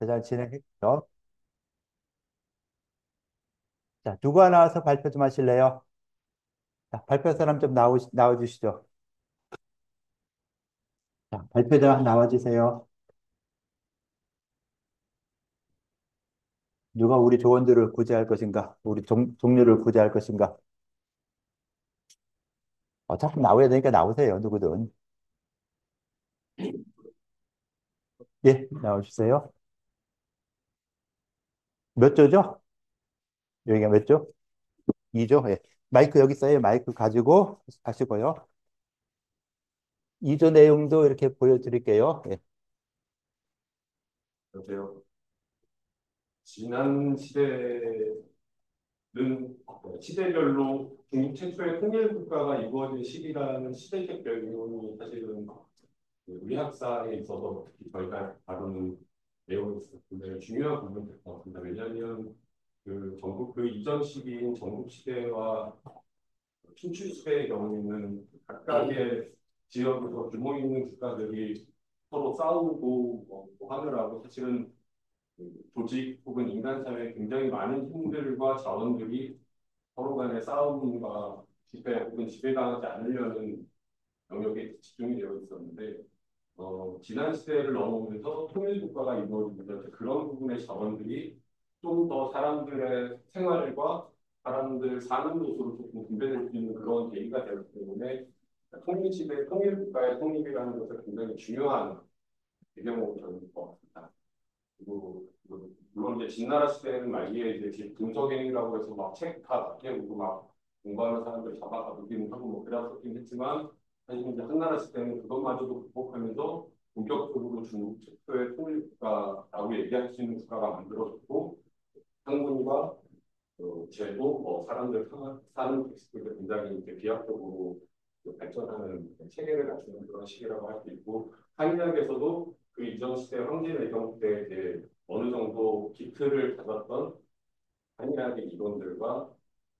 잘 진행했죠? 자, 누가 나와서 발표 좀 하실래요? 자, 발표 사람 좀 나와주시죠. 자, 발표자 나와주세요. 누가 우리 조원들을 구제할 것인가? 우리 종류를 구제할 것인가? 어차피 나와야 되니까 나오세요, 누구든. 예, 나와주세요. 몇 조죠? 여기가 몇 조? 2조? 예. 마이크 여기 있어요. 마이크 가지고 하시고요. 2조 내용도 이렇게 보여드릴게요. 예. 여보세요. 지난 시대는 시대별로 중국 최초의 통일 국가가 이루어진 시기라는 시대적 배경이 사실은 그 우리 학사에 있어서 특히 저희가 다루는 내용이 굉장히 중요한 부분이 될 것 같습니다. 왜냐하면 그 전국 그 이전 시기인 전국 시대와 춘추 시대의 경우에는 각각의 지역에서 규모 있는 국가들이 서로 싸우고 뭐 하느라고 사실은 그 조직 혹은 인간 사회에 굉장히 많은 힘들과 자원들이 서로 간의 싸움과 지배 혹은 지배당하지 않으려는 영역에 집중이 되어 있었는데 지난 시대를 넘어오면서 통일국가가 이루어지면서 그런 부분의 자원들이 좀 더 사람들의 생활과 사람들 사는 곳으로 조금 분배될 수 있는 그런 계기가 되었기 때문에 통일시대, 통일국가의 통일이라는 것을 굉장히 중요한 배경으로 저는 것 같습니다. 그리고 물론 이제 진나라 시대는 말기에 이제 분석행위라고 해서 막 책 다 바뀌고 막 공부하는 사람들 잡아가기는 하고 뭐 그랬었긴 했지만 사실 이제 한나라 시대는 그것마저도 극복하면서 본격적으로 중국 최초의 통일국가라고 얘기할 수 있는 국가가 만들어졌고 학문과 제도, 뭐 사람들 사는 방식들도 굉장히 이제 비약적으로 발전하는 체계를 갖추는 그런 시기라고 할 수 있고 한의학에서도 그 이전 시대 황제 내정 때 이제 어느 정도 기틀을 가졌던 한의학의 이론들과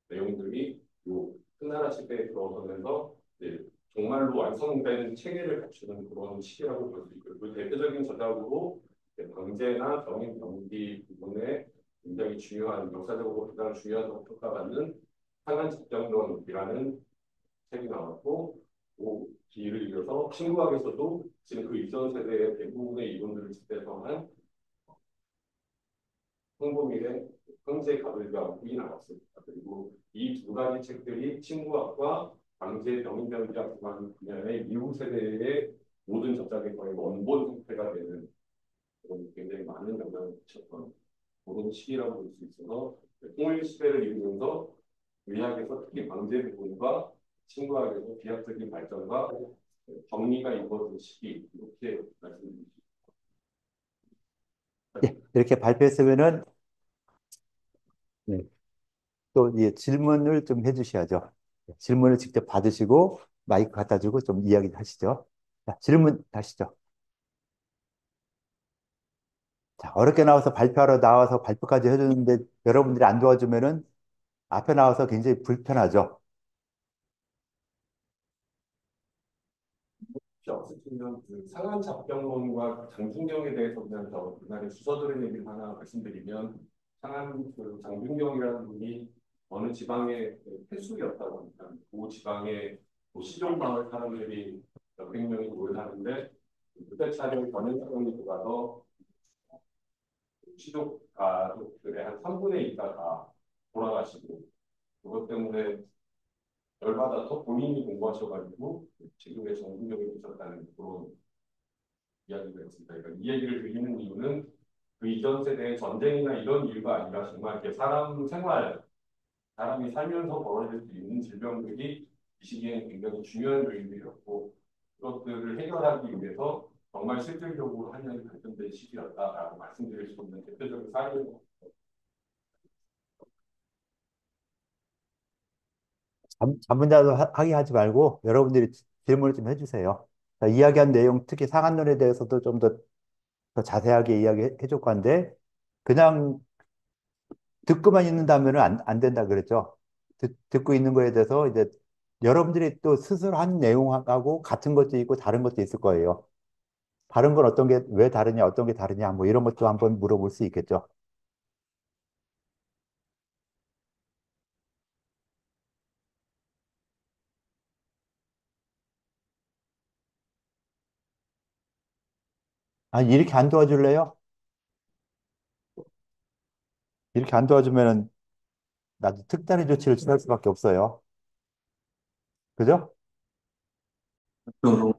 내용들이 요 한나라 시대에 들어서면서 이제 정말로 완성된 체계를 갖추는 그런 시기라고 볼 수 있고 그 대표적인 저작으로 방제나 병인 병기 부분에 굉장히 중요한 역사적으로 가장 중요하다고 평가받는 상한 집정론이라는 책이 나왔고 그 뒤를 이어서 신구학에서도 지금 그 이전 세대의 대부분의 이론들을 집대성한 홍보밀의 황제 가불가이 나왔습니다. 그리고 이 두 가지 책들이 친구학과 방제 병인병기학 분야의 이후 세대의 모든 저작의 거의 원본 형태가 되는 그런 굉장히 많은 영향을 미쳤던 그런 시기라고 볼 수 있어서 통일 시대를 이루면서 의학에서 특히 방제 부분과 친구학에서 비약적인 발전과 정리가 이루어진 시기 이렇게 말씀드립니다. 예, 이렇게 발표했으면은, 네, 또 질문을 좀 해주셔야죠. 질문을 직접 받으시고 마이크 갖다 주고 좀 이야기 하시죠. 자, 질문 하시죠. 자, 어렵게 나와서 발표하러 나와서 발표까지 해주는데 여러분들이 안 도와주면은 앞에 나와서 굉장히 불편하죠. 혹시 없으시면 그 상한 잡병론과 장준경에 대해서 그냥 저 그날에 주워 들은 얘기를 하나 말씀드리면 상한 그 장준경이라는 분이 어느 지방의 폐수였다고 합니다. 그 지방의 시종 마을 사람들이 몇백 명이 모여 사는데 그때 차량 전염병이 들어가서 시족 가족들의 한 3분의 2가 다 돌아가시고 그것 때문에 열받아서 본인이 공부하셔가지고 지금의 정신력이 되셨다는 그런 이야기가 있습니다. 그러니까 이 얘기를 드리는 이유는 그 이전 세대의 전쟁이나 이런 이유가 아니라 정말 이렇게 사람 생활, 사람이 살면서 벌어질 수 있는 질병들이 이 시기에는 굉장히 중요한 요인들이었고 그것들을 해결하기 위해서 정말 실질적으로 한년이 발전된 시기였다라고 말씀드릴 수 있는 대표적인 사례입니다. 자문자도 하게 하지 말고 여러분들이 질문을 좀 해주세요. 자, 이야기한 내용, 특히 상한론에 대해서도 좀 더 자세하게 이야기해 줄 건데, 그냥 듣고만 있는다면 안 된다 그랬죠. 듣고 있는 거에 대해서 이제 여러분들이 또 스스로 한 내용하고 같은 것도 있고 다른 것도 있을 거예요. 다른 건 어떤 게 왜 다르냐, 어떤 게 다르냐, 뭐 이런 것도 한번 물어볼 수 있겠죠. 아, 이렇게 안 도와줄래요? 이렇게 안 도와주면은 나도 특단의 조치를 취할 수밖에 없어요. 그죠? 또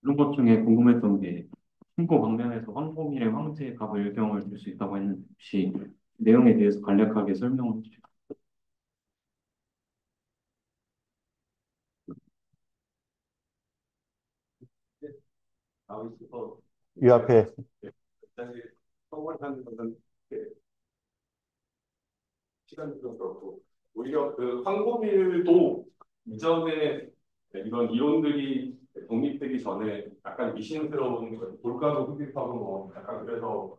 그런 것 중에 궁금했던 게 신고 방면에서 황보밀의 황제의 값을 유경을 줄 수 있다고 했는데 혹시 내용에 대해서 간략하게 설명을 해주세요. 나와 있어서 이 앞에, 사실 서울하는 것은 시간이 좀 그렇고 오히려 그 황고밀도 이전에 이런 이론들이 독립되기 전에 약간 미신스러운 볼가도 흡입하고 뭐 약간 그래서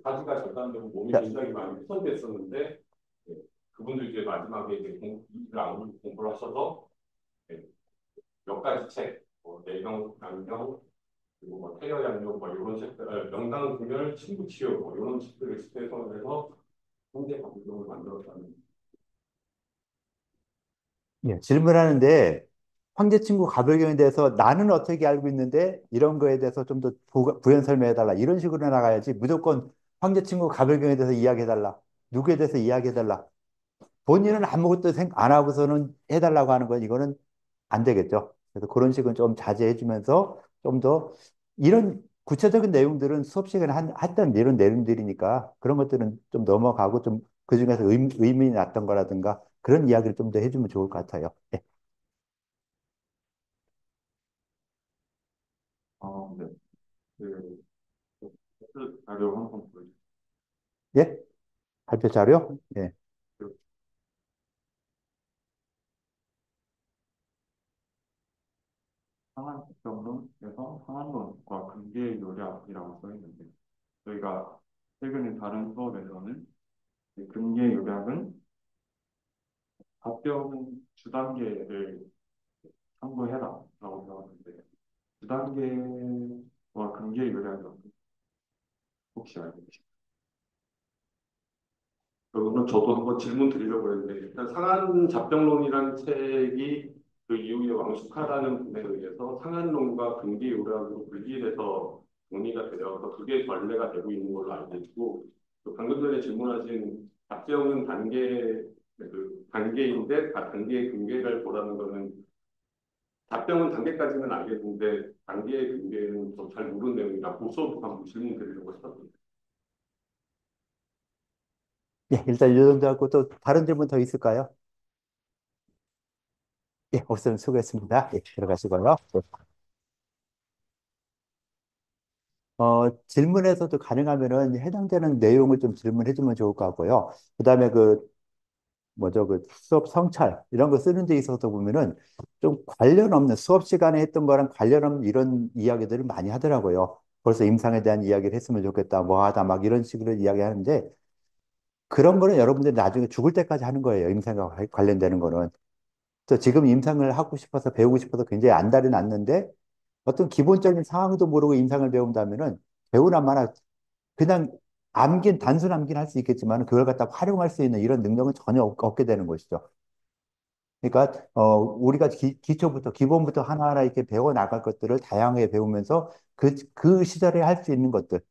사지가 절단되고 몸이 자, 굉장히 많이 훼손됐었는데 그분들 이제 마지막에 이제 이를 악물 공부를 하셔서 몇 가지 책, 뭐 내경, 양경, 그리고 뭐 태여 양력, 뭐 이런 책들, 명당 분열, 친구 치유, 뭐 이런 책들을 집대성을 해서 현대 방송을 만들었다는. 예, 질문하는데 황제 친구 가불경에 대해서 나는 어떻게 알고 있는데 이런 거에 대해서 좀 더 부연 설명해달라. 이런 식으로 나가야지 무조건 황제 친구 가불경에 대해서 이야기해달라. 누구에 대해서 이야기해달라. 본인은 아무것도 생각 안 하고서는 해달라고 하는 건 이거는 안 되겠죠. 그래서 그런 식은 좀 자제해 주면서 좀 더 이런 구체적인 내용들은 수업 시간에 했던 이런 내용들이니까 그런 것들은 좀 넘어가고 좀 그중에서 의미 났던 거라든가 그런 이야기를 좀 더 해주면 좋을 것 같아요. 예. 네. 그, 그 자료 한번 보여주세요. 예? 발표 자료? 예. 그 상한평론에서 상한론과 근계의 요약이라고 써 있는데 저희가 최근에 다른 수업에서는 이 근계의 요약은 합병 주단계를 참고해라라고 배웠는데 주단계와 근계의 요약은 혹시 알고 계십니까? 그거는 저도 한번 질문 드리려고 했는데 일단 상한 잡병론이라는 책이 그 이후에 왕숙하라는 분에 의해서 상한론과 근기 요락으로 분리돼서 정리가 되어서 그게 전례가 되고 있는 걸로 알고 있고 또 방금 전에 질문하신 잡병은 단계 그 단계인데 단계의 근계를 보라는 거는 잡병은 단계까지는 알겠는데 단계의 근계는 좀 잘 모르는 내용이라 고수부터 한번 질문 드리려고 했었거든요. 예, 일단 이 정도 하고 또 다른 질문 더 있을까요? 예, 없으면 수고했습니다. 예, 들어가시고요. 예. 질문에서도 가능하면은 해당되는 내용을 좀 질문해 주면 좋을 것 같고요. 그다음에 뭐죠, 수업 성찰, 이런 거 쓰는 데 있어서 보면은 좀 관련 없는 수업 시간에 했던 거랑 관련 없는 이런 이야기들을 많이 하더라고요. 벌써 임상에 대한 이야기를 했으면 좋겠다, 뭐 하다, 막 이런 식으로 이야기하는데 그런 거는 여러분들이 나중에 죽을 때까지 하는 거예요. 임상과 관련되는 거는. 또 지금 임상을 하고 싶어서 배우고 싶어서 굉장히 안달이 났는데 어떤 기본적인 상황도 모르고 임상을 배운다면은 배우나마나 그냥 단순 암기는 할 수 있겠지만 그걸 갖다 활용할 수 있는 이런 능력은 전혀 없게 되는 것이죠. 그러니까 우리가 기초부터 기본부터 하나하나 이렇게 배워 나갈 것들을 다양하게 배우면서 그 시절에 할 수 있는 것들,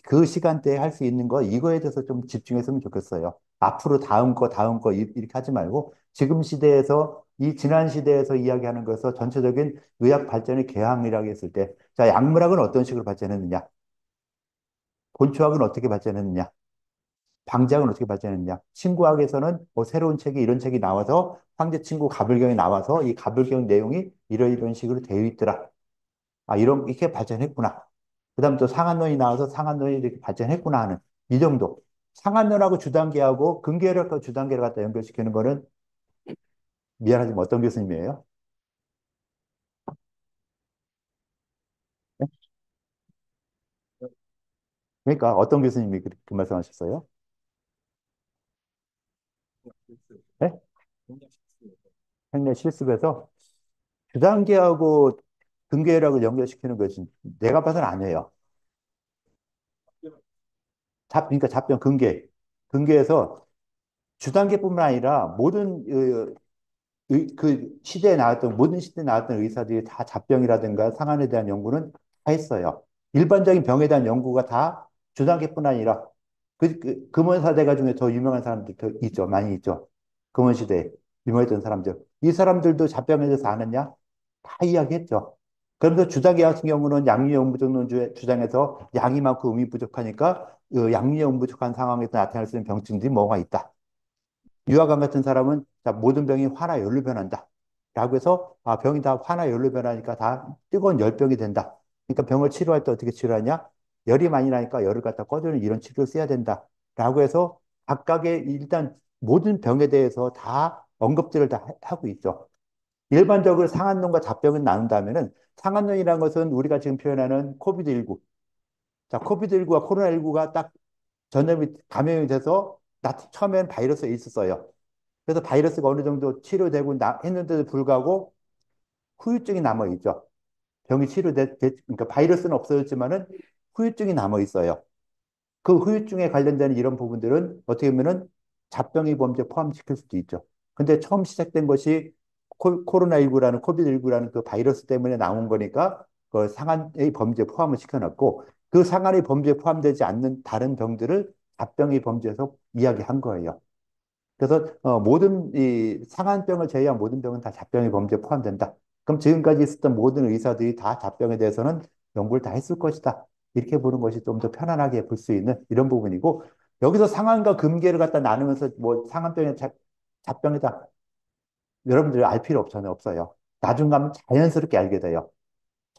그 시간대에 할 수 있는 거 이거에 대해서 좀 집중했으면 좋겠어요. 앞으로 다음 거 이렇게 하지 말고 지금 시대에서 이 지난 시대에서 이야기하는 것에서 전체적인 의학 발전의 개항이라고 했을 때, 자, 약물학은 어떤 식으로 발전했느냐, 본초학은 어떻게 발전했느냐, 방제학은 어떻게 발전했냐? 친구학에서는 뭐 새로운 책이 이런 책이 나와서 황제 친구 가불경이 나와서 이 가불경 내용이 이런 식으로 되어 있더라. 아, 이렇게 발전했구나. 그다음 또 상한론이 나와서 상한론이 이렇게 발전했구나 하는 이 정도. 상한론하고 주단계하고 근계력과 주단계를 갖다 연결시키는 거는 미안하지만 어떤 교수님이에요? 네? 그러니까 어떤 교수님이 그 말씀하셨어요? 네? 생내 실습에서 주단계하고 근개락을 연결시키는 것이 내가 봐서는 아니에요. 그러니까 잡병 근개. 근개에서 주단계뿐만 아니라 모든 그 시대에 나왔던 모든 시대에 나왔던 의사들이 다 잡병이라든가 상한에 대한 연구는 다 했어요. 일반적인 병에 대한 연구가 다 주단계뿐 아니라 금원 사대가 중에 더 유명한 사람들 더 있죠. 많이 있죠. 금원 시대에 유명했던 사람들. 이 사람들도 잡병에 대해서 아느냐? 다 이야기했죠. 그런데 주단계 같은 경우는 양리형 부족론 주장에서 양이 많고 음이 부족하니까 양리형 부족한 상황에서 나타날 수 있는 병증들이 뭐가 있다. 유아감 같은 사람은 자, 모든 병이 화나 열로 변한다. 라고 해서 아, 병이 다 화나 열로 변하니까 다 뜨거운 열병이 된다. 그러니까 병을 치료할 때 어떻게 치료하냐? 열이 많이 나니까 열을 갖다 꺼주는 이런 치료를 써야 된다. 라고 해서 각각의 일단 모든 병에 대해서 다 언급들을 다 하고 있죠. 일반적으로 상한론과 잡병을 나눈다면은 상한론이라는 것은 우리가 지금 표현하는 코비드19. 자, 코비드19가 코로나19가 딱 감염이 돼서 처음엔 바이러스가 있었어요. 그래서 바이러스가 어느 정도 치료되고 했는데도 불구하고 후유증이 남아있죠. 그러니까 바이러스는 없어졌지만은 후유증이 남아있어요. 그 후유증에 관련되는 이런 부분들은 어떻게 보면은 잡병의 범죄에 포함시킬 수도 있죠. 근데 처음 시작된 것이 코로나19라는 코비드19라는 그 바이러스 때문에 나온 거니까 그 상한의 범죄에 포함을 시켜놨고 그 상한의 범죄에 포함되지 않는 다른 병들을 잡병의 범죄에서 이야기한 거예요. 그래서 모든 이 상한병을 제외한 모든 병은 다 잡병의 범죄에 포함된다. 그럼 지금까지 있었던 모든 의사들이 다 잡병에 대해서는 연구를 다 했을 것이다. 이렇게 보는 것이 좀 더 편안하게 볼 수 있는 이런 부분이고 여기서 상한과 금계를 갖다 나누면서 뭐 상한병이 잡병이다. 여러분들이 알 필요 없잖아요. 없어요. 나중 가면 자연스럽게 알게 돼요.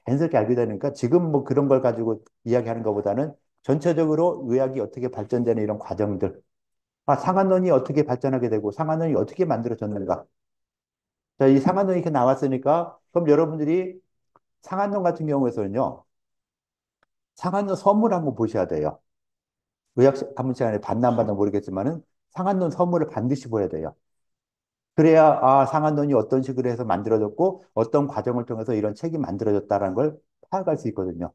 자연스럽게 알게 되니까 지금 뭐 그런 걸 가지고 이야기하는 것보다는 전체적으로 의학이 어떻게 발전되는 이런 과정들 아, 상한론이 어떻게 발전하게 되고 상한론이 어떻게 만들어졌는가. 자, 이 상한론이 이렇게 나왔으니까 그럼 여러분들이 상한론 같은 경우에서는요. 상한론 서문 한번 보셔야 돼요. 의학 한문 시간에 봤나 안 봤나 모르겠지만은 상한론 서문을 반드시 보야 돼요. 그래야 아, 상한론이 어떤 식으로 해서 만들어졌고 어떤 과정을 통해서 이런 책이 만들어졌다라는 걸 파악할 수 있거든요.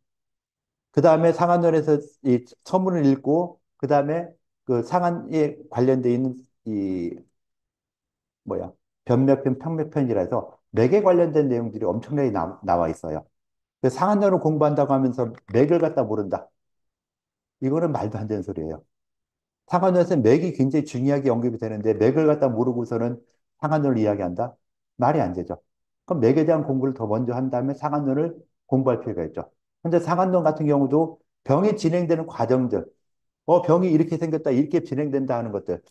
그 다음에 상한론에서 이 서문을 읽고 그 다음에 그 상한에 관련돼 있는 이 뭐야 변맥편, 평맥편이라서 맥에 관련된 내용들이 엄청나게 나와 있어요. 상한론을 공부한다고 하면서 맥을 갖다 모른다. 이거는 말도 안 되는 소리예요. 상한론에서 맥이 굉장히 중요하게 언급이 되는데 맥을 갖다 모르고서는 상한론을 이야기한다? 말이 안 되죠. 그럼 맥에 대한 공부를 더 먼저 한 다음에 상한론을 공부할 필요가 있죠. 근데 상한론 같은 경우도 병이 진행되는 과정들, 병이 이렇게 생겼다, 이렇게 진행된다 하는 것들,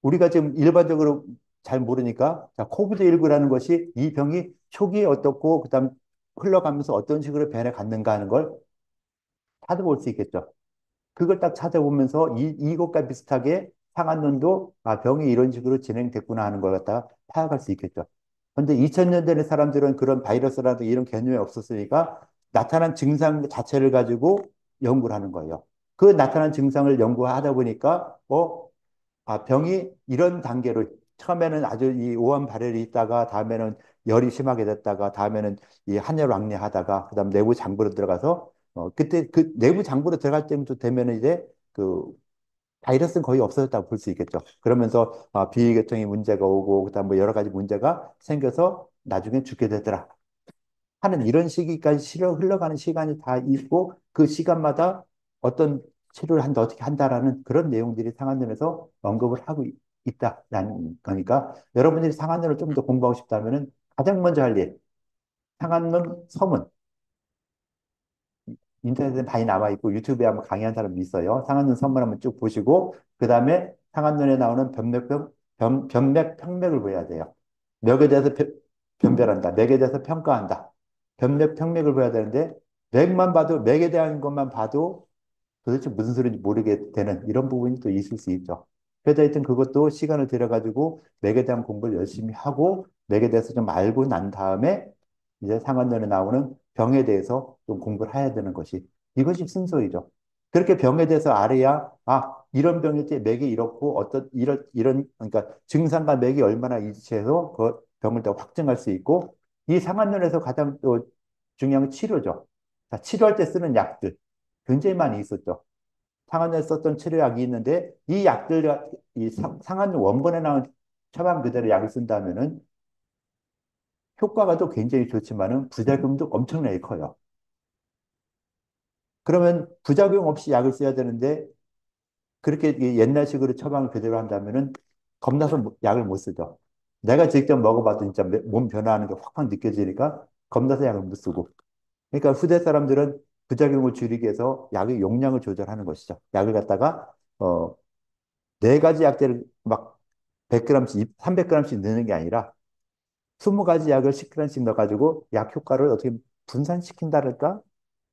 우리가 지금 일반적으로 잘 모르니까 자, 코비드19라는 것이 이 병이 초기에 어떻고 그다음 흘러가면서 어떤 식으로 변해 갔는가 하는 걸 찾아볼 수 있겠죠. 그걸 딱 찾아보면서 이것과 비슷하게 상한론도 아, 병이 이런 식으로 진행됐구나 하는 걸 갖다가 파악할 수 있겠죠. 근데 2000년대의 사람들은 그런 바이러스라든가 이런 개념이 없었으니까 나타난 증상 자체를 가지고 연구를 하는 거예요. 그 나타난 증상을 연구하다 보니까 아, 병이 이런 단계로 처음에는 아주 이 오한 발열이 있다가 다음에는 열이 심하게 됐다가 다음에는 이 한열왕래하다가 그다음 내부 장부로 들어가서 그때 그 내부 장부로 들어갈 때부터 되면은 이제 그 바이러스는 거의 없어졌다고 볼 수 있겠죠. 그러면서 비위계통의 문제가 오고 그다음 뭐 여러 가지 문제가 생겨서 나중에 죽게 되더라. 하는 이런 시기까지 흘러가는 시간이 다 있고 그 시간마다 어떤 치료를 한다, 어떻게 한다라는 그런 내용들이 상한론에서 언급을 하고 있다라는 거니까 여러분들이 상한론을 좀 더 공부하고 싶다면은 가장 먼저 할 일, 상한론 서문, 인터넷에 많이 나와 있고 유튜브에 한번 강의한 사람도 있어요. 상한론 서문 한번 쭉 보시고 그 다음에 상한론에 나오는 변맥 평맥을 보야 돼요. 맥에 대해서 변별한다. 맥에 대해서 평가한다. 변맥 평맥을 봐야 되는데 맥만 봐도 맥에 대한 것만 봐도 도대체 무슨 소리인지 모르게 되는 이런 부분이 또 있을 수 있죠. 그래서 하여튼 그것도 시간을 들여가지고 맥에 대한 공부를 열심히 하고 맥에 대해서 좀 알고 난 다음에 이제 상한론에 나오는 병에 대해서 좀 공부를 해야 되는 것이 이것이 순서이죠. 그렇게 병에 대해서 알아야 아 이런 병일 때 맥이 이렇고 어떤 이런 그러니까 증상과 맥이 얼마나 일치해서 그 병을 더 확증할 수 있고 이 상한론에서 가장 또 중요한 건 치료죠. 자, 치료할 때 쓰는 약들 굉장히 많이 있었죠. 상한론에 썼던 치료약이 있는데 이 약들, 이 상한론 원본에 나온 처방 그대로 약을 쓴다면은 효과가 또 굉장히 좋지만은 부작용도 엄청나게 커요. 그러면 부작용 없이 약을 써야 되는데 그렇게 옛날식으로 처방을 그대로 한다면은 겁나서 약을 못 쓰죠. 내가 직접 먹어봐도 진짜 몸 변화하는 게 확확 느껴지니까 겁나서 약을 못 쓰고. 그러니까 후대 사람들은 부작용을 줄이기 위해서 약의 용량을 조절하는 것이죠. 약을 갖다가 네 가지 약들을 막 100g씩, 300g씩 넣는 게 아니라 20가지 약을 10g씩 넣어가지고 약 효과를 어떻게 분산시킨다랄까?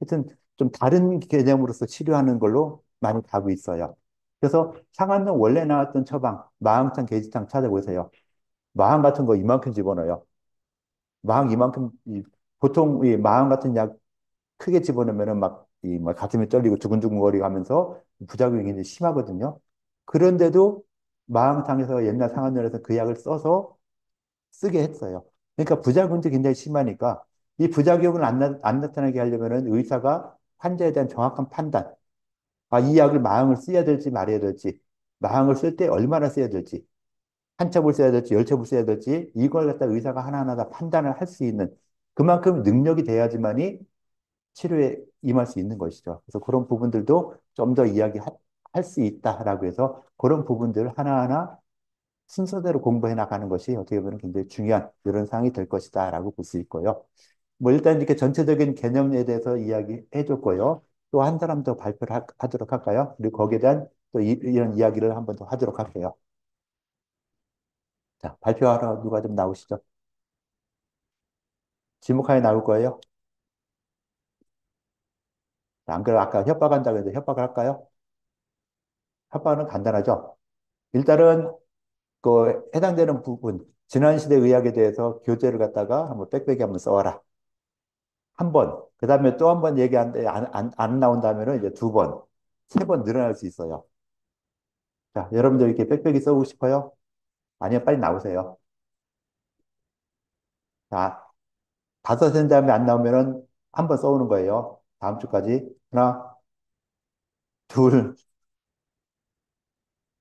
하여튼 좀 다른 개념으로서 치료하는 걸로 많이 가고 있어요. 그래서 상한는 원래 나왔던 처방, 마항탕, 계지탕 찾아보세요. 마항 같은 거 이만큼 집어넣어요. 마항 이만큼, 보통 이 마항 같은 약 크게 집어넣으면은 막, 막 가슴이 떨리고 두근두근거리고 하면서 부작용이 굉장히 심하거든요. 그런데도 마항탕에서 옛날 상한열에서 그 약을 써서 쓰게 했어요. 그러니까 부작용도 굉장히 심하니까 이 부작용을 안 나타나게 하려면은 의사가 환자에 대한 정확한 판단, 이 약을 마항을 써야 될지 말아야 될지, 마항을 쓸 때 얼마나 써야 될지, 한 첩을 써야 될지, 열 첩을 써야 될지, 이걸 갖다 의사가 하나하나 다 판단을 할 수 있는 그만큼 능력이 돼야지만이 치료에 임할 수 있는 것이죠. 그래서 그런 부분들도 좀 더 이야기할 수 있다라고 해서 그런 부분들을 하나하나 순서대로 공부해 나가는 것이 어떻게 보면 굉장히 중요한 이런 상황이 될 것이다라고 볼 수 있고요. 뭐 일단 이렇게 전체적인 개념에 대해서 이야기해 줬고요. 또 한 사람 더 발표를 하도록 할까요? 그리고 거기에 대한 또 이런 이야기를 한번 더 하도록 할게요. 자, 발표하러 누가 좀 나오시죠? 지목하에 나올 거예요. 자, 안 그래 아까 협박한다고 해서 협박을 할까요? 협박은 간단하죠. 일단은 그 해당되는 부분, 지난 시대 의학에 대해서 교재를 갖다가 한번 빽빽이 한번 써와라. 한 번, 그 다음에 또 한 번 얘기하는데 안 나온다면은 이제 두 번, 세 번 늘어날 수 있어요. 자, 여러분들 이렇게 빽빽이 써보고 싶어요? 아니요, 빨리 나오세요. 자, 다섯 세 다음에 안 나오면은 한 번 써오는 거예요. 다음 주까지. 하나, 둘,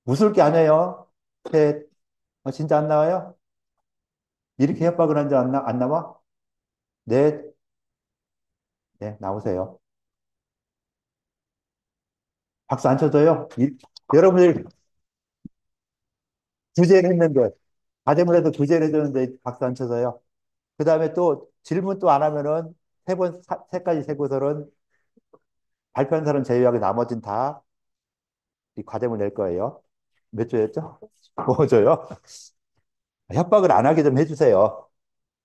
웃을 게 아니에요. 셋, 진짜 안 나와요? 이렇게 협박을 한지 안 나와? 넷, 네, 나오세요. 박수 안 쳐줘요? 여러분들 구제를 했는데, 과제물 해서 구제를 해줬는데 박수 안 쳐줘요. 그 다음에 또 질문 또 안 하면은 세 가지 세고서는 발표한 사람 제외하고 나머지는 다 이 과제물 낼 거예요. 몇 조였죠? 뭐 조요? 협박을 안 하게 좀 해주세요.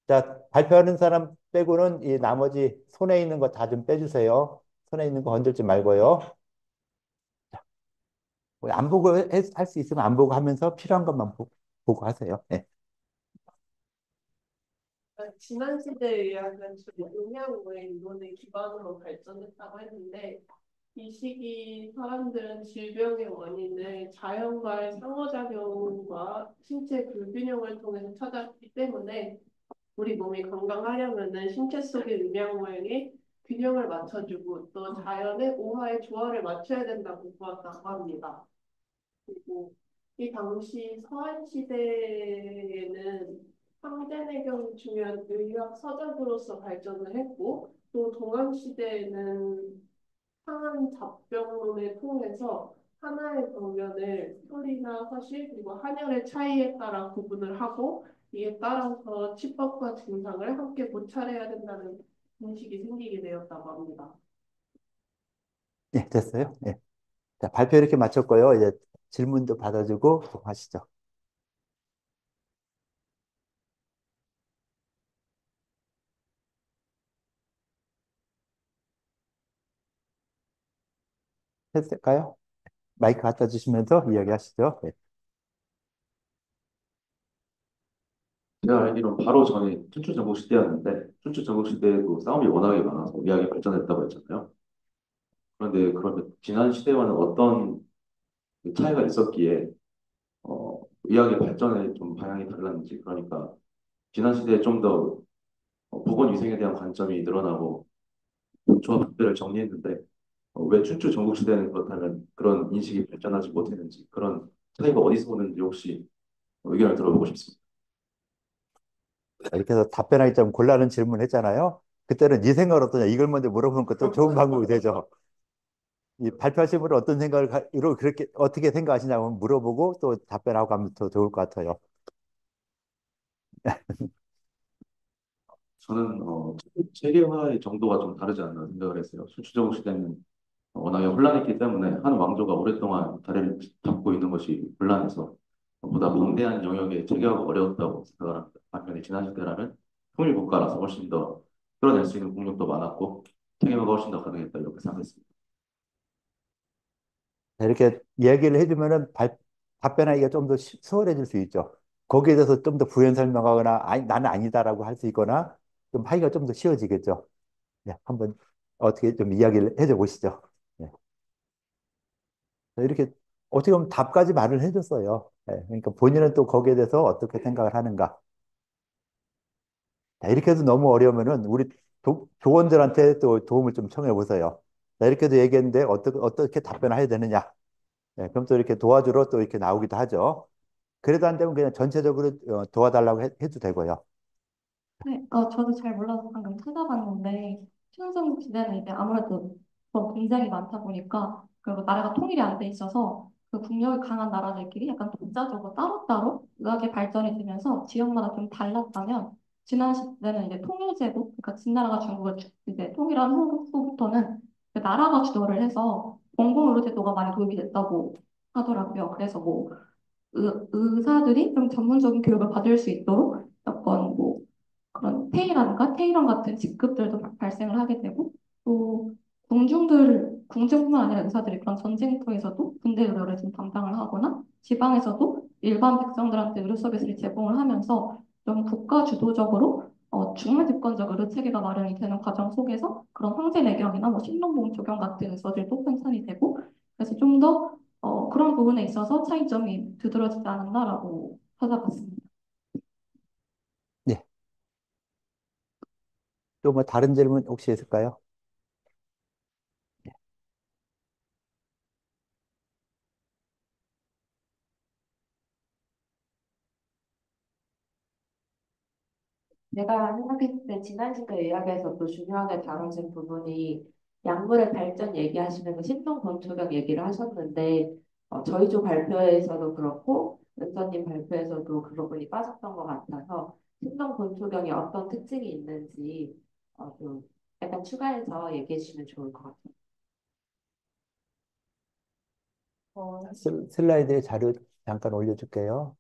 자, 발표하는 사람 빼고는 이 나머지 손에 있는 거 다 좀 빼주세요. 손에 있는 거 건들지 말고요. 뭐안 보고 할 수 있으면 안 보고 하면서 필요한 것만 보고 하세요. 네. 지난 시대에 의학은 주로 영양의 이론을 기반으로 발전했다고 했는데 이 시기 사람들은 질병의 원인을 자연과의 상호작용과 신체 불균형을 통해서 찾았기 때문에 우리 몸이 건강하려면은 신체 속의 음양 모양에 균형을 맞춰주고 또 자연의 오화의 조화를 맞춰야 된다고 보았다고 합니다. 그리고 이 당시 서한 시대에는 황제내경이 중요한 의학 서적으로서 발전을 했고 또 동학 시대에는 상한 잡병론을 통해서 하나의 병면을 혈이나 화실 그리고 한열의 차이에 따라 구분을 하고 이에 따라서 치법과 증상을 함께 고찰해야 된다는 인식이 생기게 되었다고 합니다. 예, 됐어요. 예. 자, 발표 이렇게 마쳤고요. 이제 질문도 받아주고 하시죠. 했을까요? 마이크 갖다 주시면서 이야기하시죠. 네. 제가 알기로 바로 전에 춘추 전국 시대였는데 춘추 전국 시대에도 싸움이 워낙에 많아서 의학이 발전했다고 했잖아요. 그런데 그러면 지난 시대와는 어떤 그 차이가 있었기에 의학의 발전에 좀 방향이 달랐는지 그러니까 지난 시대에 좀 더 보건위생에 대한 관점이 늘어나고 조합들을 정리했는데 왜 춘추 전국시대는 그렇다면 그런 인식이 발전하지 못했는지 그런 차이가 어디서 오는지 혹시 의견을 들어보고 싶습니다. 이렇게 해서 답변하기 좀 곤란한 질문 했잖아요. 그때는 네 생각은 어떠냐? 이걸 먼저 물어보는 것도 좋은 방법이 되죠. 이 발표하신 분은 어떤 생각을, 이러 그렇게, 어떻게 생각하시냐고 물어보고 또 답변하고 가면 더 좋을 것 같아요. 저는 체계화의 정도가 좀 다르지 않나 생각을 했어요. 춘추전국 시대는 워낙에 혼란했기 때문에 한 왕조가 오랫동안 자리를 잡고 있는 것이 혼란해서 보다 방대한 영역에 체계화가 어려웠다고 생각을 합니다. 반면에 지난 시대라면 통일국가라서 훨씬 더 끌어낼 수 있는 국력도 많았고 체계화가 훨씬 더 가능했다 이렇게 생각했습니다. 이렇게 얘기를 해주면은 답변하기가 좀 더 수월해질 수 있죠. 거기에 대해서 좀 더 부연 설명하거나, 아니, 나는 아니다라고 할 수 있거나, 좀 하기가 좀 더 쉬워지겠죠. 네, 한번 어떻게 좀 이야기를 해줘 보시죠. 네. 이렇게 어떻게 보면 답까지 말을 해줬어요. 네, 그러니까 본인은 또 거기에 대해서 어떻게 생각을 하는가. 자, 이렇게 해도 너무 어려우면은 우리 조원들한테 또 도움을 좀 청해 보세요. 자, 이렇게도 얘기했는데 어떻게 답변을 해야 되느냐. 네, 그럼 또 이렇게 도와주러 또 이렇게 나오기도 하죠. 그래도 안 되면 그냥 전체적으로 도와달라고 해도 되고요. 네, 저도 잘 몰라서 방금 찾아봤는데, 춘성 시대는 이제 아무래도 뭐 굉장히 많다 보니까, 그리고 나라가 통일이 안 돼 있어서, 그 국력이 강한 나라들끼리 약간 독자적으로 따로따로 의학의 발전이 되면서 지역마다 좀 달랐다면, 지난 시대는 이제 통일제도, 그러니까 진나라가 중국을 이제 통일한 후부터는 그 나라가 주도를 해서 공공의료제도가 많이 도입이 됐다고 하더라고요. 그래서 뭐 의사들이 좀 전문적인 교육을 받을 수 있도록 어떤 뭐 그런 페이라든가 테이런 같은 직급들도 발생을 하게 되고 또 궁중뿐만 아니라 의사들이 그런 전쟁터에서도 군대 의료를 좀 담당을 하거나 지방에서도 일반 백성들한테 의료 서비스를 제공을 하면서 좀 국가 주도적으로 중앙 집권적 의료 체계가 마련이 되는 과정 속에서 그런 황제 내경이나 뭐 신농공 조경 같은 의서들도 편찬이 되고 그래서 좀 더 그런 부분에 있어서 차이점이 두드러지지 않았나라고 찾아봤습니다. 네. 또 뭐 다른 질문 혹시 있을까요? 내가 생각했을 때 지난 시대 이야기에서도 중요하게 다뤄진 부분이 약물의 발전 얘기하시면서 신동 건축학 얘기를 하셨는데 저희 조 발표에서도 그렇고 은서님 발표에서도 그 부분이 빠졌던 것 같아서 신동 건축학이 어떤 특징이 있는지 좀 약간 추가해서 얘기해 주시면 좋을 것 같아요. 슬라이드에 자료 잠깐 올려줄게요.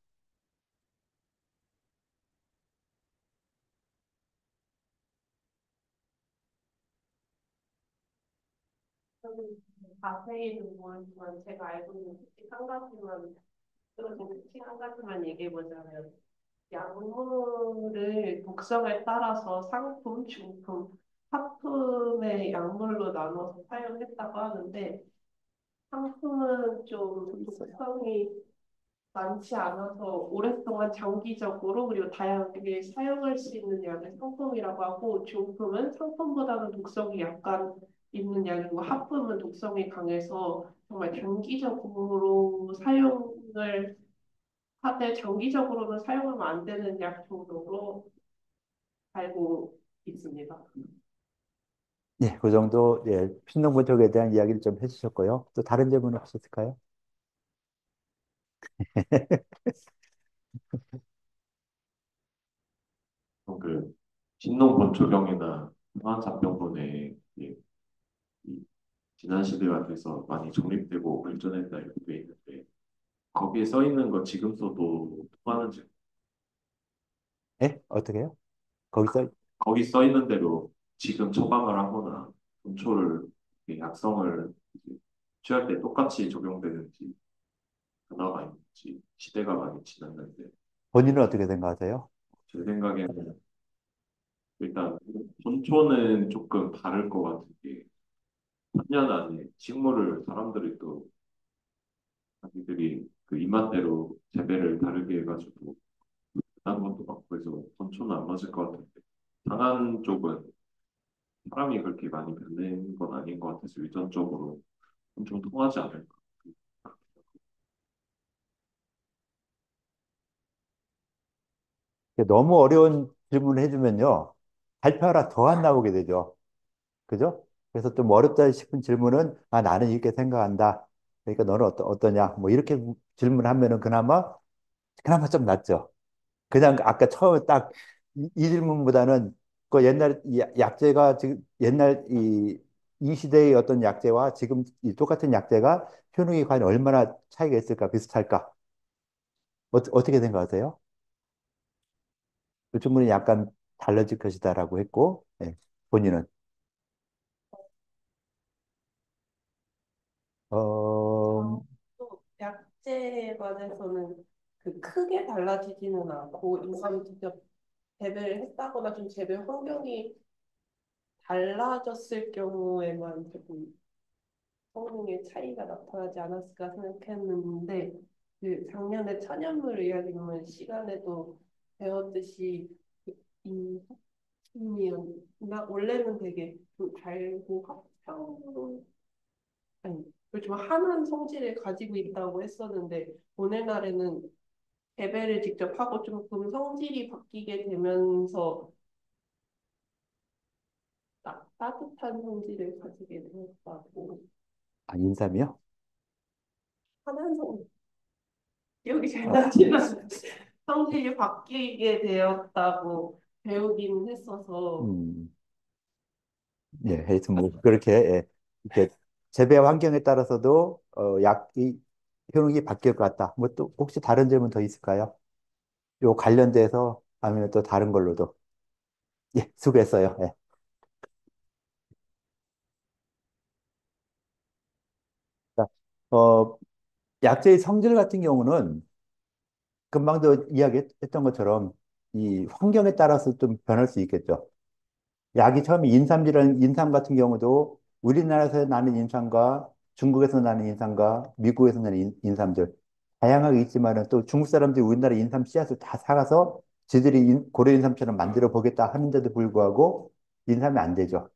저는 자세히는 모르지만 제가 알고 있는 특징 한 가지만 들어진 특징 한 가지만 얘기해 보자면 약물을 독성에 따라서 상품, 중품, 하품의 약물로 나눠서 사용했다고 하는데 상품은 좀 독성이 많지 않아서 오랫동안 장기적으로 그리고 다양하게 사용할 수 있는 약을 상품이라고 하고 중품은 상품보다는 독성이 약간 있는 약이고 하품은 독성이 강해서 정말 단기적으로 사용을 하되 장기적으로는 사용하면 안 되는 약 정도로 알고 있습니다. 네, 그 정도, 예, 신농본 쪽에 대한 이야기를 좀 해주셨고요. 또 다른 질문 혹시 있을까요? 그 신농 본초경이나 화환zap병본에 이 지난 시대가 돼서 많이 정립되고 발전했다 이렇게 돼 있는데 거기에 써 있는 거 지금 써도 통하는지 예? 어떻게 해요? 거기서, 거기 써 있는 대로 지금 처방을 하거나 본초를 약성을 이제 취할 때 똑같이 적용되는지 변화가 있는지 시대가 많이 지났는데 본인은 어떻게 생각하세요? 제 생각에는 일단 본초는 조금 다를 것 같은 게 3년 안에 식물을 사람들이 또 자기들이 그 입맛대로 재배를 다르게 해가지고 다른 것도 많고 해서 본초는 안 맞을 것 같은데 강한 쪽은 사람이 그렇게 많이 변는 건 아닌 것 같아서 유전적으로 엄청 통하지 않을까. 너무 어려운 질문을 해주면요. 발표하라 더 안 나오게 되죠. 그죠? 그래서 좀 어렵다 싶은 질문은, 아, 나는 이렇게 생각한다. 그러니까 너는 어떠냐? 뭐 이렇게 질문하면은 그나마 좀 낫죠. 그냥 아까 처음에 딱 이 질문보다는 그 옛날 이 약제가 지금 옛날 이 시대의 어떤 약제와 지금 이 똑같은 약제가 효능이 과연 얼마나 차이가 있을까, 비슷할까? 어떻게 생각하세요? 그 질문이 약간 달라질 것이다라고 했고, 예, 본인은 어, 또 약재에 관해서는 그 크게 달라지지는 않고 인간이 직접 재배를 했다거나 좀 재배 환경이 달라졌을 경우에만 조금 성능의 차이가 나타나지 않았을까 생각했는데 그 작년에 천연물 의약이면 시간에도 배웠듯이 나 원래는 되게 좀 달고 합성 아니 그렇지만 한한 성질을 가지고 있다고 했었는데 오늘날에는 재배를 직접 하고 조금 성질이 바뀌게 되면서 따뜻한 성질을 가지게 되었다고 아, 인삼이요? 한한 성 기억이 잘 나지는 않는데 성질이 바뀌게 되었다고 배우긴 했어서 음, 예, 하여튼 뭐 그렇게 예, 이렇게 재배 환경에 따라서도 약이 효능이 바뀔 것 같다. 뭐 또 혹시 다른 질문 더 있을까요? 요 관련돼서 아니면 또 다른 걸로도 예, 수고했어요. 예. 자, 어, 약제의 성질 같은 경우는 금방도 이야기했던 것처럼 이 환경에 따라서 좀 변할 수 있겠죠. 약이 처음에 인삼이라는 인삼 같은 경우도 우리나라에서 나는 인삼과 중국에서 나는 인삼과 미국에서 나는 인삼들 다양하게 있지만은 또 중국 사람들이 우리나라 인삼 씨앗을 다 사가서 지들이 고래 인삼처럼 만들어 보겠다 하는데도 불구하고 인삼이 안 되죠.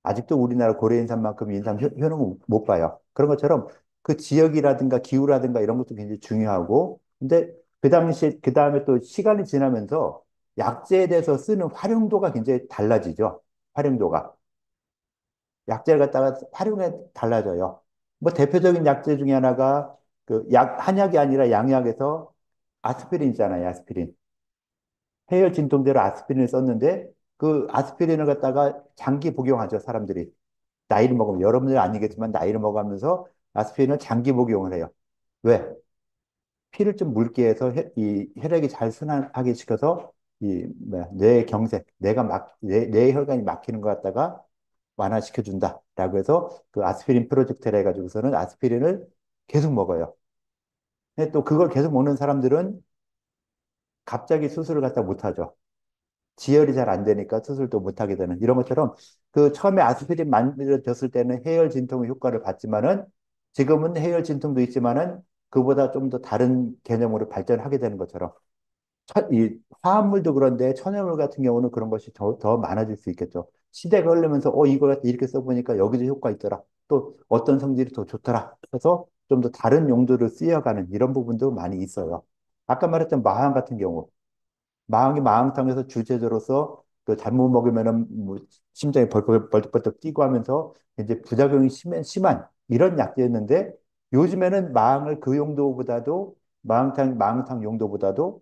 아직도 우리나라 고래 인삼만큼 인삼 효능은 못 봐요. 그런 것처럼 그 지역이라든가 기후라든가 이런 것도 굉장히 중요하고 근데 그 당시 그 다음에 또 시간이 지나면서 약재에 대해서 쓰는 활용도가 굉장히 달라지죠. 활용도가. 약재를 갖다가 활용에 달라져요. 뭐 대표적인 약재 중에 하나가 그 한약이 아니라 양약에서 아스피린 있잖아요. 아스피린. 해열 진통제로 아스피린을 썼는데 그 아스피린을 갖다가 장기 복용하죠. 사람들이. 나이를 먹으면 여러분들 아니겠지만 나이를 먹으면서 아스피린을 장기 복용을 해요. 왜? 피를 좀 묽게 해서 이 혈액이 잘 순환하게 시켜서 이 뭐야, 뇌 경색, 뇌 혈관이 막히는 것 갖다가 완화시켜 준다라고 해서 그 아스피린 프로젝트를 해가지고서는 아스피린을 계속 먹어요. 근데 또 그걸 계속 먹는 사람들은 갑자기 수술을 갖다 못 하죠. 지혈이 잘 안 되니까 수술도 못 하게 되는 이런 것처럼 그 처음에 아스피린 만들어졌을 때는 해열 진통의 효과를 봤지만은 지금은 해열 진통도 있지만은 그보다 좀 더 다른 개념으로 발전하게 되는 것처럼 이 화합물도 그런데 천연물 같은 경우는 그런 것이 더 많아질 수 있겠죠. 시대가 흐르면서 이거 이렇게 써보니까 여기도 효과 있더라. 또 어떤 성질이 더 좋더라. 그래서 좀 더 다른 용도로 쓰여가는 이런 부분도 많이 있어요. 아까 말했던 마항 같은 경우 마항이 마항탕에서 주제제로서 그 잘못 먹으면은 뭐 심장이 벌떡벌떡 뛰고 하면서 이제 부작용이 심한 이런 약제였는데 요즘에는 마항을 그 용도보다도 마항탕 용도보다도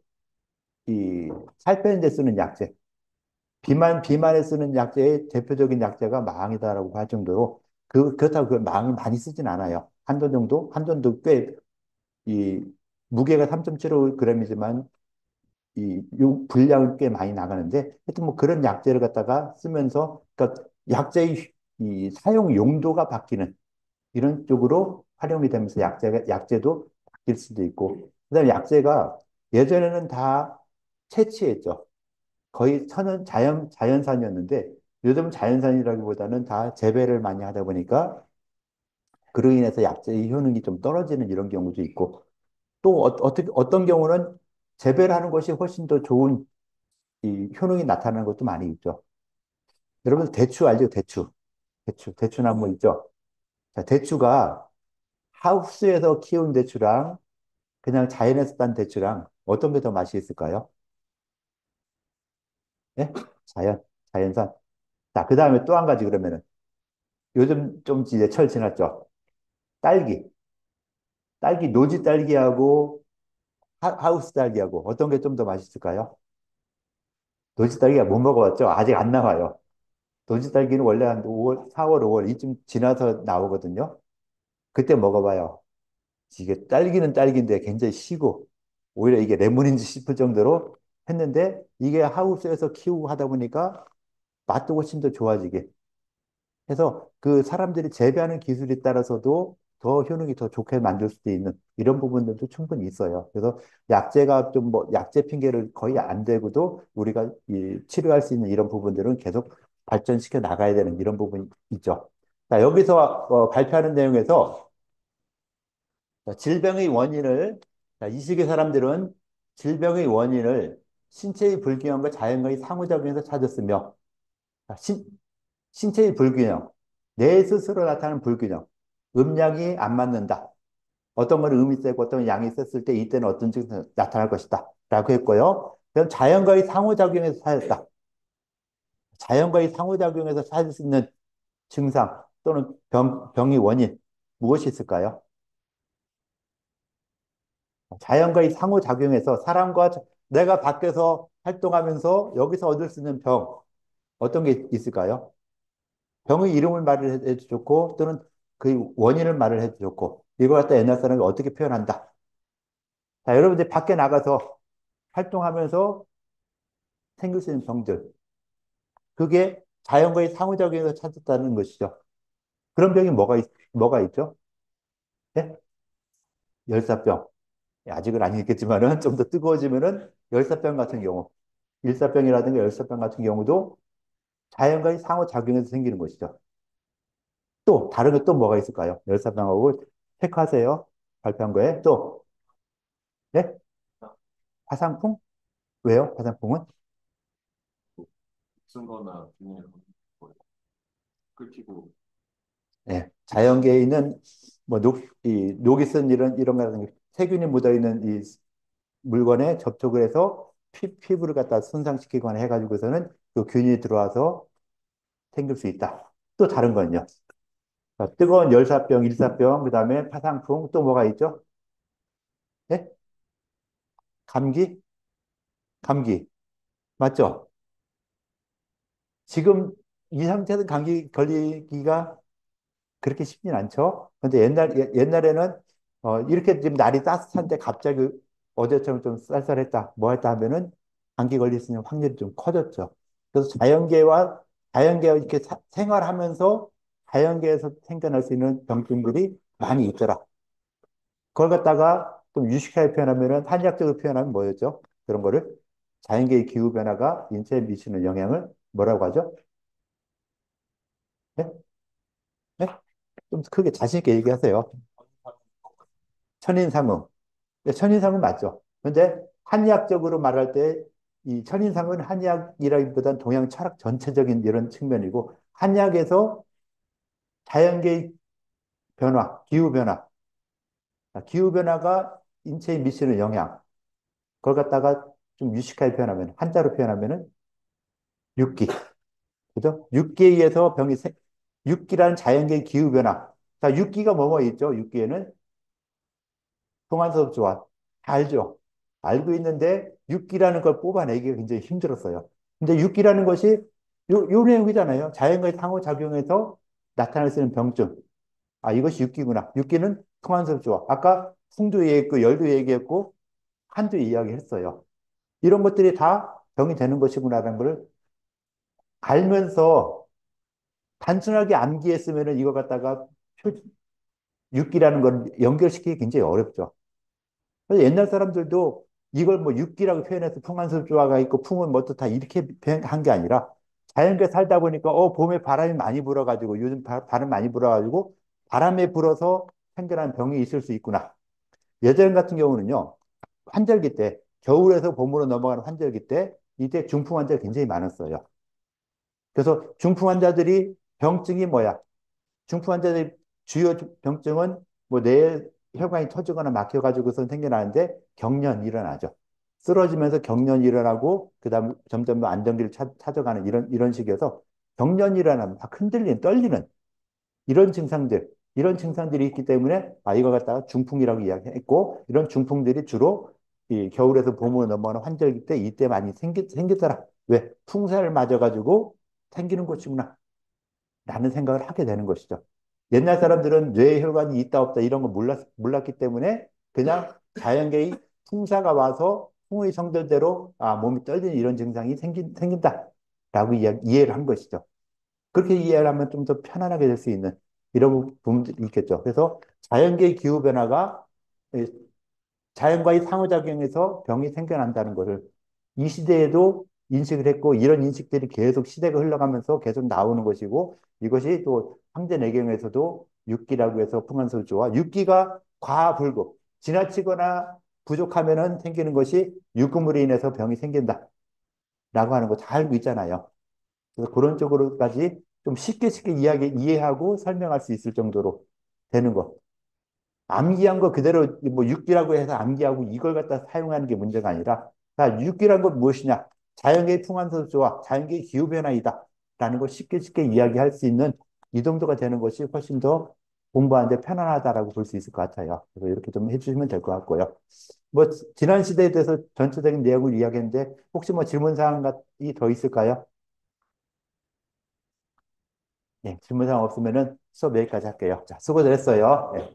이 살 빼는 데 쓰는 약제 비만에 쓰는 약제의 대표적인 약제가 마항이다라고 할 정도로 그렇다고 그 마항을 많이 쓰진 않아요. 한 돈 정도 꽤 이 무게가 3.75g이지만 요 분량은 꽤 많이 나가는데 하여튼 뭐 그런 약재를 갖다가 쓰면서 그러니까 약재의 이 사용 용도가 바뀌는 이런 쪽으로 활용이 되면서 약재도 바뀔 수도 있고 그다음에 약재가 예전에는 다 채취했죠. 거의 자연산이었는데 요즘 자연산이라기보다는 다 재배를 많이 하다 보니까 그로 인해서 약재의 효능이 좀 떨어지는 이런 경우도 있고 또 어떤 경우는 재배를 하는 것이 훨씬 더 좋은 이 효능이 나타나는 것도 많이 있죠. 여러분 대추 알죠? 대추. 대추나무 있죠? 자, 대추가 하우스에서 키운 대추랑 그냥 자연에서 딴 대추랑 어떤 게 더 맛이 있을까요? 예? 자연산. 자, 그 다음에 또 한 가지 그러면은 요즘 좀 이제 철 지났죠? 딸기. 노지 딸기하고 하우스 딸기하고 어떤 게 좀 더 맛있을까요? 노지 딸기가 못 먹어봤죠? 아직 안 나와요. 노지 딸기는 원래 한 5월, 4월, 5월 이쯤 지나서 나오거든요. 그때 먹어봐요. 이게 딸기는 딸기인데 굉장히 시고 오히려 이게 레몬인지 싶을 정도로 했는데 이게 하우스에서 키우고 하다 보니까 맛도 훨씬 더 좋아지게 해서 그 사람들이 재배하는 기술에 따라서도 더 효능이 더 좋게 만들 수도 있는 이런 부분들도 충분히 있어요. 그래서 약재가 좀 뭐 약재 핑계를 거의 안 대고도 우리가 치료할 수 있는 이런 부분들은 계속 발전시켜 나가야 되는 이런 부분이 있죠. 자, 여기서 발표하는 내용에서 자, 질병의 원인을 이 시기의 사람들은 질병의 원인을 신체의 불균형과 자연과의 상호작용에서 찾았으며 자, 신체의 불균형, 내 스스로 나타나는 불균형, 음양이 안 맞는다. 어떤 건 음이 세고 어떤 건 양이 셌을 때 이때는 어떤 증상이 나타날 것이다. 라고 했고요. 그럼 자연과의 상호작용에서 찾았다. 자연과의 상호작용에서 찾을 수 있는 증상 또는 병의 원인 무엇이 있을까요? 자연과의 상호작용에서 내가 밖에서 활동하면서 여기서 얻을 수 있는 병 어떤 게 있을까요? 병의 이름을 말을 해도 좋고 또는 그 원인을 말을 해도 좋고 이걸 갖다 옛날 사람이 어떻게 표현한다. 자, 여러분들 밖에 나가서 활동하면서 생길 수 있는 병들 그게 자연과의 상호작용에서 찾았다는 것이죠. 그런 병이 뭐가 있죠? 네? 열사병. 아직은 아니겠지만은 좀 더 뜨거워지면은 열사병 같은 경우, 일사병이라든가 열사병 같은 경우도 자연과의 상호작용에서 생기는 것이죠. 또 다른 게 또 뭐가 있을까요? 열사병하고 체크하세요. 발표한 거에 또 네? 화상풍? 왜요? 화상풍은? 쓴 거나 그냥 끓이고 네. 자연계에 있는 뭐 녹이 쓴 이런 거라든가 세균이 묻어 있는 이 물건에 접촉을 해서 피부를 갖다 손상시키거나 해가지고서는 그 균이 들어와서 생길 수 있다. 또 다른 건요. 자, 뜨거운 열사병, 일사병, 그 다음에 화상풍, 또 뭐가 있죠? 네? 감기? 감기. 맞죠? 지금 이 상태에서 감기 걸리기가 그렇게 쉽진 않죠. 근데 옛날에는 이렇게 지금 날이 따뜻한데 갑자기 어제처럼 좀 쌀쌀했다, 뭐 했다 하면은 감기 걸릴 수 있는 확률이 좀 커졌죠. 그래서 자연계와 이렇게 생활하면서 자연계에서 생겨날 수 있는 병증들이 많이 있더라. 그걸 갖다가 좀 유식하게 표현하면은 한의학적으로 표현하면 뭐였죠? 그런 거를 자연계의 기후 변화가 인체에 미치는 영향을 뭐라고 하죠? 네? 네? 좀 크게 자신 있게 얘기하세요. 천인상음. 네, 천인상은 맞죠. 근데 한의학적으로 말할 때 이 천인상은 한의학이라기보다는 동양 철학 전체적인 이런 측면이고 한의학에서 자연계의 변화, 기후 변화, 기후 변화가 인체에 미치는 영향, 그걸 갖다가 좀 유식하게 표현하면 한자로 표현하면은 육기, 그죠? 육기에 의해서 육기라는 자연계의 기후 변화. 자, 육기가 뭐뭐 있죠? 육기에는 송환섭 좋아. 다 알죠? 알고 있는데 육기라는 걸 뽑아내기가 굉장히 힘들었어요. 근데 육기라는 것이 요 내용이잖아요. 자연과의 상호작용에서 나타날 수 있는 병증. 아, 이것이 육기구나. 육기는 송환섭 좋아. 아까 풍도 얘기했고, 열도 얘기했고, 한도 이야기했어요. 이런 것들이 다 병이 되는 것이구나라는 걸 알면서 단순하게 암기했으면은 이거 갖다가 육기라는 걸 연결시키기 굉장히 어렵죠. 그래서 옛날 사람들도 이걸 뭐 육기라고 표현해서 풍한설조화가 있고 풍은 뭐 또 다 이렇게 한 게 아니라 자연계 살다 보니까 봄에 바람이 많이 불어가지고 요즘 바람 많이 불어가지고 바람에 불어서 생겨난 병이 있을 수 있구나. 예전 같은 경우는요 환절기 때 겨울에서 봄으로 넘어가는 환절기 때 이때 중풍 환자가 굉장히 많았어요. 그래서 중풍 환자들이 병증이 뭐야? 중풍 환자들의 주요 병증은 뭐 뇌 혈관이 터지거나 막혀가지고서 생겨나는데 경련이 일어나죠. 쓰러지면서 경련이 일어나고 그다음 점점 더 안정기를 찾아가는 이런 식이어서 경련이 일어나면 막 흔들리는 떨리는 이런 증상들이 있기 때문에 이거 갖다가 중풍이라고 이야기했고 이런 중풍들이 주로 이 겨울에서 봄으로 넘어가는 환절기 때 이때 많이 생기더라. 왜? 풍사를 맞아가지고 생기는 것이구나. 라는 생각을 하게 되는 것이죠. 옛날 사람들은 뇌혈관이 있다 없다 이런 거 몰랐기 때문에 그냥 자연계의 풍사가 와서 풍의 성질대로 몸이 떨리는 이런 증상이 생긴다라고 이해를 한 것이죠. 그렇게 이해를 하면 좀 더 편안하게 될 수 있는 이런 부분들이 있겠죠. 그래서 자연계의 기후변화가 자연과의 상호작용에서 병이 생겨난다는 것을 이 시대에도 인식을 했고 이런 인식들이 계속 시대가 흘러가면서 계속 나오는 것이고 이것이 또 황제내경에서도 육기라고 해서 풍한소주와 육기가 과불급 지나치거나 부족하면은 생기는 것이 육금으로 인해서 병이 생긴다라고 하는 거 다 알고 있잖아요. 그래서 그런 쪽으로까지 좀 쉽게 이해하고 설명할 수 있을 정도로 되는 것. 암기한 거 그대로 뭐 육기라고 해서 암기하고 이걸 갖다 사용하는 게 문제가 아니라 자, 육기란 건 무엇이냐? 자연계의 풍한소수와 자연계의 기후변화이다. 라는 걸 쉽게 이야기할 수 있는 이 정도가 되는 것이 훨씬 더 공부하는데 편안하다라고 볼 수 있을 것 같아요. 그래서 이렇게 좀 해주시면 될 것 같고요. 뭐 지난 시대에 대해서 전체적인 내용을 이야기했는데 혹시 뭐 질문 사항이 더 있을까요? 네, 질문 사항 없으면은 수업 여기까지 할게요. 자, 수고들 했어요. 네.